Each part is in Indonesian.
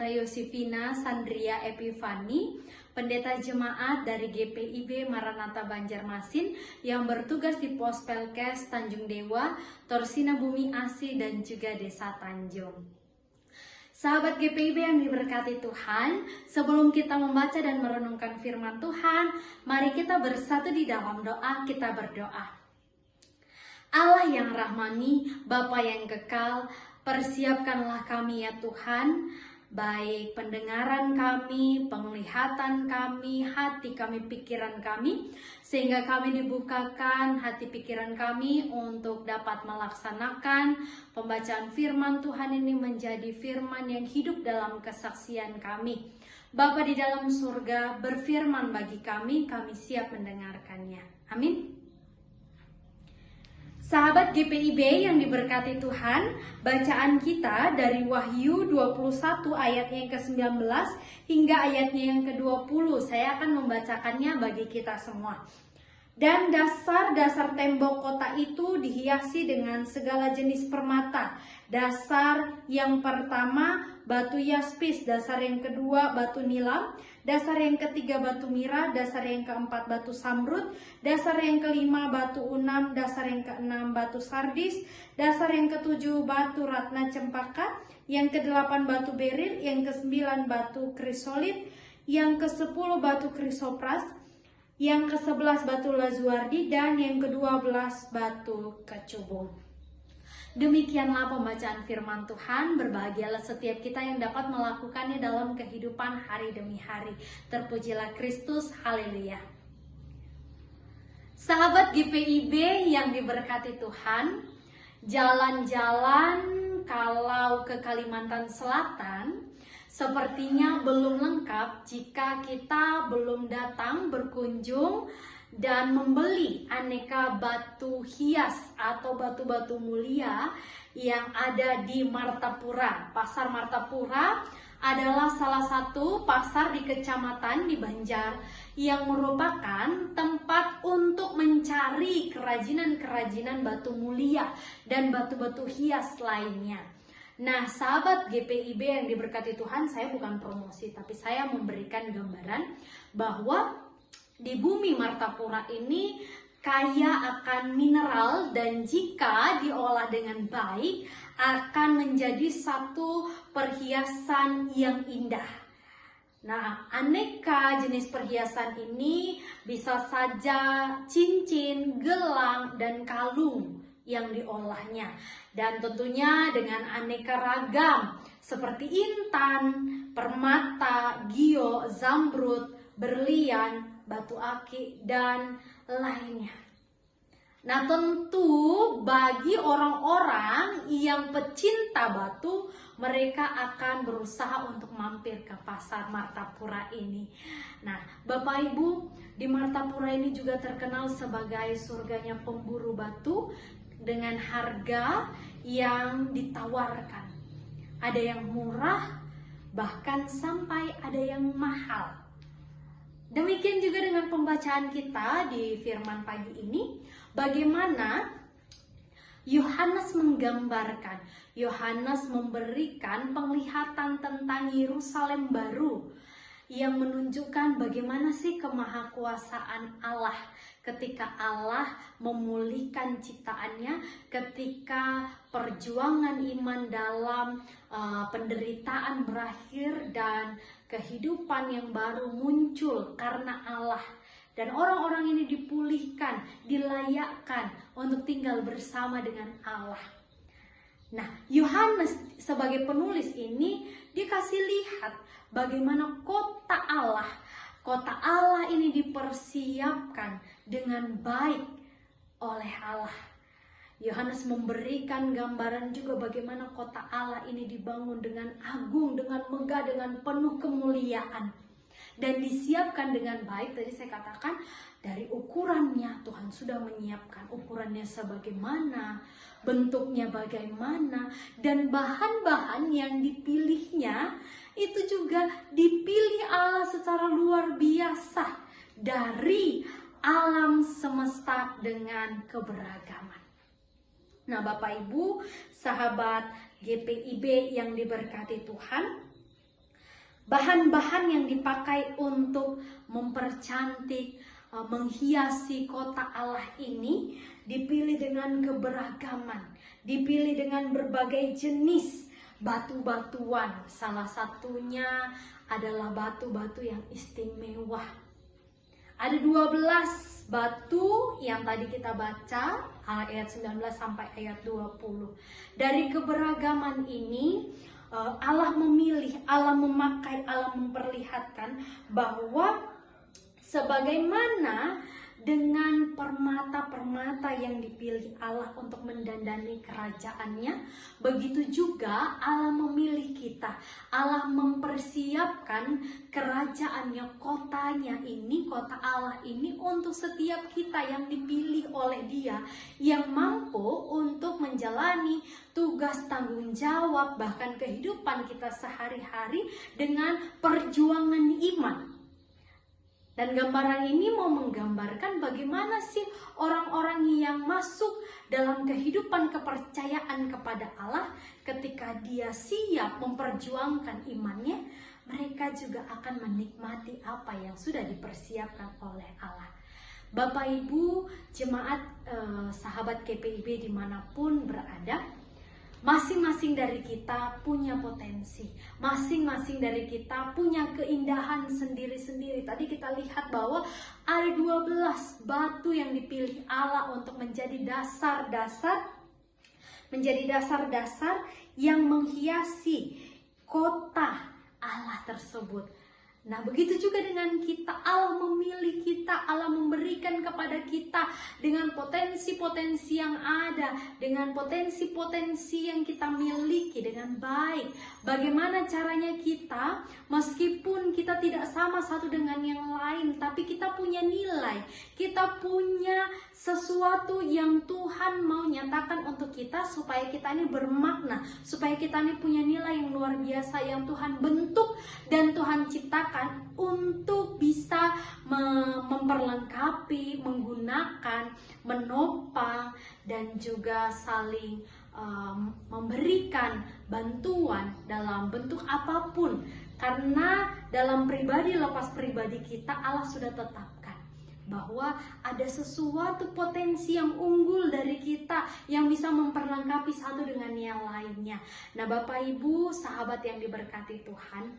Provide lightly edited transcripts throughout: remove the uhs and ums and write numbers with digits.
Pendeta Yosifina Sandria Epifani, pendeta jemaat dari GPIB Maranatha Banjarmasin yang bertugas di Pos Pelkes Tanjung Dewa, Torsina Bumi Asih, dan juga Desa Tanjung. Sahabat GPIB yang diberkati Tuhan, sebelum kita membaca dan merenungkan firman Tuhan, mari kita bersatu di dalam doa. Kita berdoa. Allah yang rahmani, Bapa yang kekal, persiapkanlah kami ya Tuhan, baik pendengaran kami, penglihatan kami, hati kami, pikiran kami, sehingga kami dibukakan hati pikiran kami untuk dapat melaksanakan pembacaan firman Tuhan ini menjadi firman yang hidup dalam kesaksian kami. Bapa di dalam surga, berfirman bagi kami siap mendengarkannya. Amin. Sahabat GPIB yang diberkati Tuhan, bacaan kita dari Wahyu 21 ayatnya yang ke-19 hingga ayatnya yang ke-20. Saya akan membacakannya bagi kita semua. Dan dasar-dasar tembok kota itu dihiasi dengan segala jenis permata. Dasar yang pertama batu yaspis, dasar yang kedua batu nilam, dasar yang ketiga batu mira, dasar yang keempat batu samrud, dasar yang kelima batu unam, dasar yang keenam batu sardis, dasar yang ketujuh batu ratna cempaka, yang kedelapan batu beril, yang kesembilan batu krisolit, yang kesepuluh batu krisopras, yang ke-11 batu lazuardi, dan yang ke-12 batu kecubung. Demikianlah pembacaan firman Tuhan. Berbahagialah setiap kita yang dapat melakukannya dalam kehidupan hari demi hari. Terpujilah Kristus, haleluya. Sahabat GPIB yang diberkati Tuhan, jalan-jalan kalau ke Kalimantan Selatan sepertinya belum lengkap jika kita belum datang berkunjung dan membeli aneka batu hias atau batu-batu mulia yang ada di Martapura. Pasar Martapura adalah salah satu pasar di kecamatan di Banjar yang merupakan tempat untuk mencari kerajinan-kerajinan batu mulia dan batu-batu hias lainnya. Nah, sahabat GPIB yang diberkati Tuhan, saya bukan promosi, tapi saya memberikan gambaran bahwa di bumi Martapura ini kaya akan mineral dan jika diolah dengan baik akan menjadi satu perhiasan yang indah. Nah, aneka jenis perhiasan ini bisa saja cincin, gelang, dan kalung yang diolahnya. Dan tentunya dengan aneka ragam seperti intan, permata, gio, zamrud, berlian, batu aki, dan lainnya. Nah, tentu bagi orang-orang yang pecinta batu, mereka akan berusaha untuk mampir ke pasar Martapura ini. Nah, Bapak Ibu, di Martapura ini juga terkenal sebagai surganya pemburu batu dengan harga yang ditawarkan. Ada yang murah, bahkan sampai ada yang mahal. Demikian juga dengan pembacaan kita di firman pagi ini, bagaimana Yohanes menggambarkan, Yohanes memberikan penglihatan tentang Yerusalem baru yang menunjukkan bagaimana sih kemahakuasaan Allah ketika Allah memulihkan ciptaannya, ketika perjuangan iman dalam penderitaan berakhir dan kehidupan yang baru muncul karena Allah. Dan orang-orang ini dipulihkan, dilayakkan untuk tinggal bersama dengan Allah. Nah, Yohanes sebagai penulis ini dikasih lihat bagaimana kota Allah ini dipersiapkan dengan baik oleh Allah. Yohanes memberikan gambaran juga bagaimana kota Allah ini dibangun dengan agung, dengan megah, dengan penuh kemuliaan. Dan disiapkan dengan baik, tadi saya katakan dari ukurannya Tuhan sudah menyiapkan ukurannya sebagaimana, bentuknya bagaimana, dan bahan-bahan yang dipilihnya itu juga dipilih Allah secara luar biasa dari alam semesta dengan keberagaman. Nah, Bapak Ibu, sahabat GPIB yang diberkati Tuhan, Bahan-bahan yang dipakai untuk mempercantik, menghiasi kota Allah ini dipilih dengan keberagaman, dipilih dengan berbagai jenis batu-batuan. Salah satunya adalah batu-batu yang istimewa. Ada 12 batu yang tadi kita baca, ayat 19 sampai ayat 20. Dari keberagaman ini, Allah memilih, Allah memakai, Allah memperlihatkan bahwa sebagaimana dengan permata-permata yang dipilih Allah untuk mendandani kerajaannya, begitu juga Allah memilih kita. Allah mempersiapkan kerajaannya, kotanya ini, kota Allah ini untuk setiap kita yang dipilih oleh Dia, yang mampu untuk menjalani tugas tanggung jawab, bahkan kehidupan kita sehari-hari dengan perjuangan iman. Dan gambaran ini mau menggambarkan bagaimana sih orang-orang yang masuk dalam kehidupan kepercayaan kepada Allah, ketika dia siap memperjuangkan imannya, mereka juga akan menikmati apa yang sudah dipersiapkan oleh Allah. Bapak Ibu, jemaat sahabat KPIB dimanapun berada, masing-masing dari kita punya potensi, masing-masing dari kita punya keindahan sendiri-sendiri. Tadi kita lihat bahwa ada 12 batu yang dipilih Allah untuk menjadi dasar-dasar yang menghiasi kota Allah tersebut. Nah, begitu juga dengan kita. Allah memilih kita, Allah memberikan kepada kita dengan potensi-potensi yang ada, dengan potensi-potensi yang kita miliki dengan baik. Bagaimana caranya kita, meskipun kita tidak sama satu dengan yang lain, tapi kita punya nilai, kita punya sesuatu yang Tuhan mau nyatakan untuk kita, supaya kita ini bermakna, supaya kita ini punya nilai yang luar biasa yang Tuhan bentuk dan Tuhan ciptakan untuk bisa memperlengkapi, menggunakan, menopang, dan juga saling memberikan bantuan dalam bentuk apapun. Karena dalam pribadi lepas pribadi kita, Allah sudah tetapkan bahwa ada sesuatu potensi yang unggul dari kita yang bisa memperlengkapi satu dengan yang lainnya. Nah, Bapak Ibu, sahabat yang diberkati Tuhan,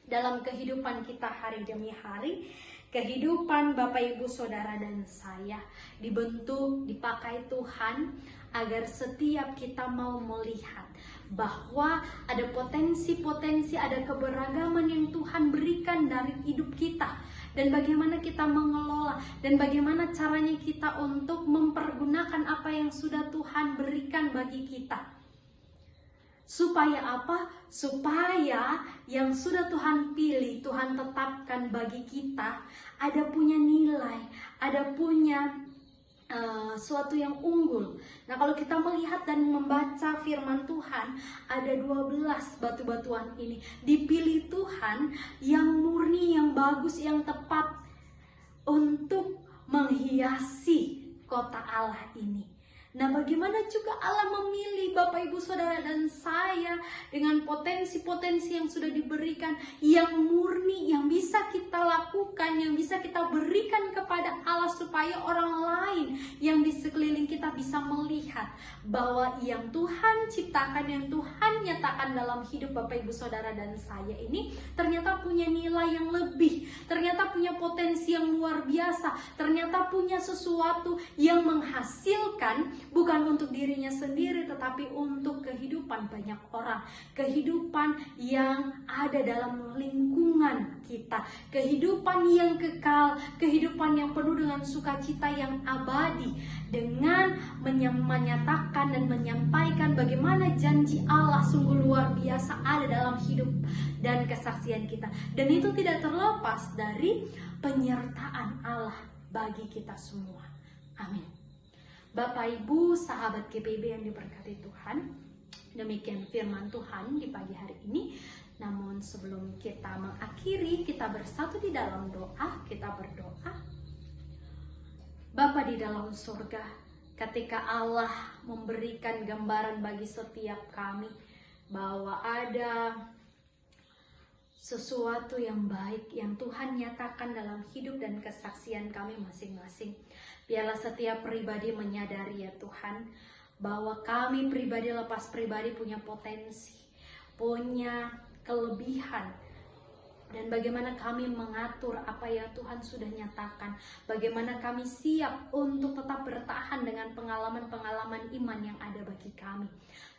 dalam kehidupan kita hari demi hari, kehidupan Bapak Ibu Saudara dan saya dibentuk, dipakai Tuhan agar setiap kita mau melihat bahwa ada potensi-potensi, ada keberagaman yang Tuhan berikan dari hidup kita, dan bagaimana kita mengelola, dan bagaimana caranya kita untuk mempergunakan apa yang sudah Tuhan berikan bagi kita. Supaya apa? Supaya yang sudah Tuhan pilih, Tuhan tetapkan bagi kita, ada punya nilai, ada punya suatu yang unggul. Nah, kalau kita melihat dan membaca firman Tuhan, ada 12 batu-batuan ini dipilih Tuhan yang murni, yang bagus, yang tepat untuk menghiasi kota Allah ini. Nah, bagaimana juga Allah memilih Bapak Ibu Saudara dan saya dengan potensi-potensi yang sudah diberikan, yang murni, yang bisa kita lakukan, yang bisa kita berikan kepada Allah, supaya orang lain yang di sekeliling kita bisa melihat bahwa yang Tuhan ciptakan, yang Tuhan nyatakan dalam hidup Bapak Ibu Saudara dan saya ini ternyata punya nilai yang lebih, ternyata punya potensi yang luar biasa, ternyata punya sesuatu yang menghasilkan bukan untuk dirinya sendiri, tetapi untuk kehidupan banyak orang, kehidupan yang ada dalam lingkungan kita, kehidupan yang kekal, kehidupan yang penuh dengan sukacita yang abadi, dengan menyatakan dan menyampaikan bagaimana janji Allah sungguh luar biasa ada dalam hidup dan kesaksian kita. Dan itu tidak terlepas dari penyertaan Allah bagi kita semua. Amin. Bapak Ibu sahabat GPIB yang diberkati Tuhan, demikian firman Tuhan di pagi hari ini. Namun sebelum kita mengakhiri, kita bersatu di dalam doa, kita berdoa. Bapa di dalam surga, ketika Allah memberikan gambaran bagi setiap kami bahwa ada sesuatu yang baik yang Tuhan nyatakan dalam hidup dan kesaksian kami masing-masing. Biarlah setiap pribadi menyadari ya Tuhan, bahwa kami pribadi lepas pribadi punya potensi, punya kelebihan, dan bagaimana kami mengatur apa yang Tuhan sudah nyatakan, bagaimana kami siap untuk tetap bertahan dengan pengalaman-pengalaman iman yang ada bagi kami.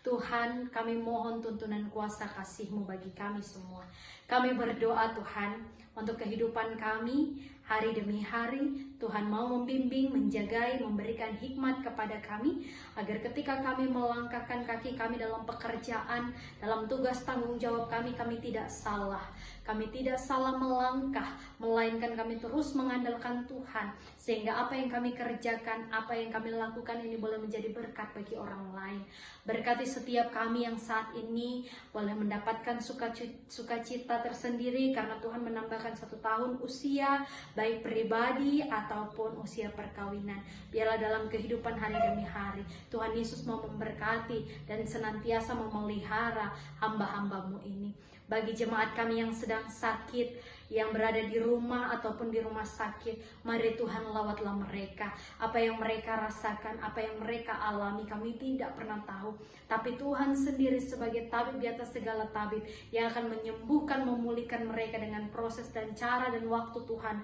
Tuhan, kami mohon tuntunan kuasa kasih-Mu bagi kami semua. Kami berdoa Tuhan, untuk kehidupan kami hari demi hari, Tuhan mau membimbing, menjagai, memberikan hikmat kepada kami, agar ketika kami melangkahkan kaki kami dalam pekerjaan, dalam tugas tanggung jawab kami tidak salah. Kami tidak salah melangkah, melainkan kami terus mengandalkan Tuhan, sehingga apa yang kami kerjakan, apa yang kami lakukan ini boleh menjadi berkat bagi orang lain. Berkati setiap kami yang saat ini boleh mendapatkan sukacita tersendiri, karena Tuhan menambahkan 1 tahun usia, baik pribadi ataupun usia perkawinan. Biarlah dalam kehidupan hari demi hari, Tuhan Yesus mau memberkati dan senantiasa memelihara hamba-hamba-Mu ini. Bagi jemaat kami yang sedang sakit, yang berada di rumah ataupun di rumah sakit, mari Tuhan lawatlah mereka. Apa yang mereka rasakan, apa yang mereka alami, kami tidak pernah tahu. Tapi Tuhan sendiri sebagai tabib di atas segala tabib, yang akan menyembuhkan, memulihkan mereka dengan proses dan cara dan waktu Tuhan,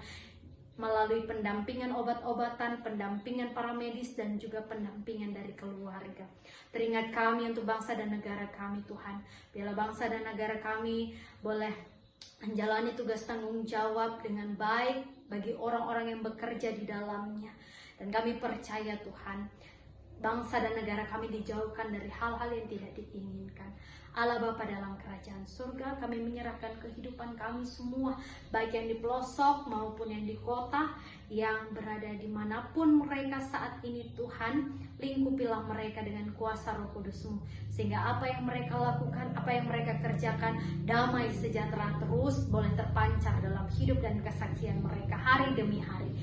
melalui pendampingan obat-obatan, pendampingan para medis, dan juga pendampingan dari keluarga. Teringat kami untuk bangsa dan negara kami Tuhan. Biarlah bangsa dan negara kami boleh menjalani tugas tanggung jawab dengan baik bagi orang-orang yang bekerja di dalamnya. Dan kami percaya Tuhan, bangsa dan negara kami dijauhkan dari hal-hal yang tidak diinginkan. Allah Bapa dalam kerajaan surga, kami menyerahkan kehidupan kami semua, baik yang di pelosok maupun yang di kota, yang berada dimanapun mereka saat ini Tuhan. Lingkupilah mereka dengan kuasa Roh Kudus-Mu, sehingga apa yang mereka lakukan, apa yang mereka kerjakan, damai sejahtera terus boleh terpancar dalam hidup dan kesaksian mereka hari demi hari.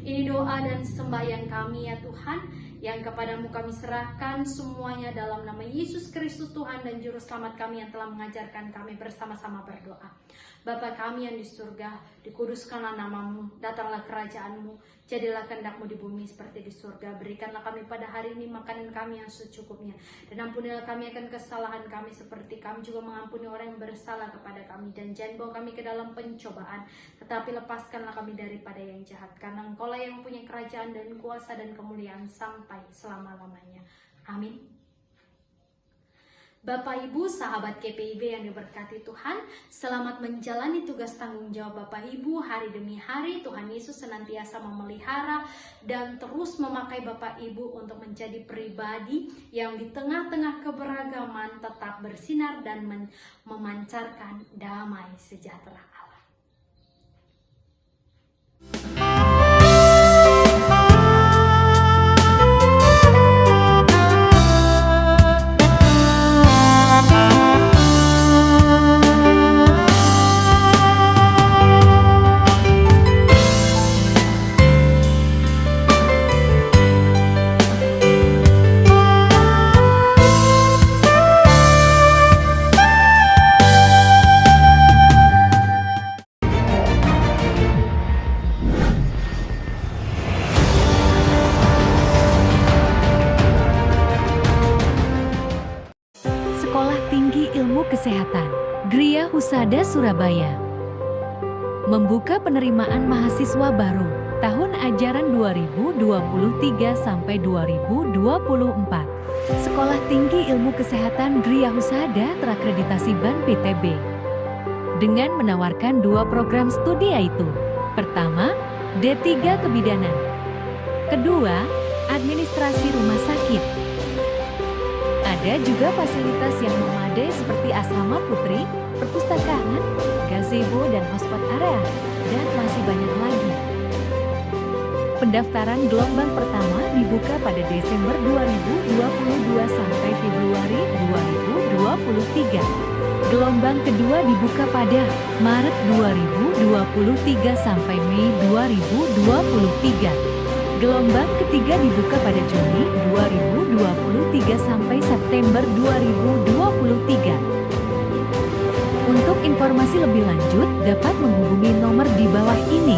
Ini doa dan sembahyang kami ya Tuhan, yang kepadamu kami serahkan semuanya dalam nama Yesus Kristus Tuhan dan Juru Selamat kami yang telah mengajarkan kami bersama-sama berdoa. Bapa kami yang di surga, dikuduskanlah namamu, datanglah kerajaanmu, jadilah kehendak-Mu di bumi seperti di surga. Berikanlah kami pada hari ini makanan kami yang secukupnya, dan ampunilah kami akan kesalahan kami seperti kami juga mengampuni orang yang bersalah kepada kami. Dan jangan bawa kami ke dalam pencobaan, tetapi lepaskanlah kami daripada yang jahat, karena Engkau-Lah yang punya kerajaan dan kuasa dan kemuliaan sampai selama-lamanya. Amin. Bapak Ibu, sahabat KPIB yang diberkati Tuhan, selamat menjalani tugas tanggung jawab Bapak Ibu hari demi hari. Tuhan Yesus senantiasa memelihara dan terus memakai Bapak Ibu untuk menjadi pribadi yang di tengah-tengah keberagaman tetap bersinar dan memancarkan damai sejahtera Allah. Sekolah Tinggi Ilmu Kesehatan, Gria Husada Surabaya, membuka penerimaan mahasiswa baru tahun ajaran 2023 sampai 2024. Sekolah Tinggi Ilmu Kesehatan Gria Husada terakreditasi BAN PTB dengan menawarkan 2 program studi, yaitu pertama, D3 Kebidanan, kedua, Administrasi Rumah Sakit. Ada juga fasilitas yang memadai seperti asrama putri, perpustakaan, gazebo dan hotspot area, dan masih banyak lagi. Pendaftaran gelombang pertama dibuka pada Desember 2022 sampai Februari 2023. Gelombang kedua dibuka pada Maret 2023 sampai Mei 2023. Gelombang ketiga dibuka pada Juni 2023 sampai September 2023. Untuk informasi lebih lanjut, dapat menghubungi nomor di bawah ini.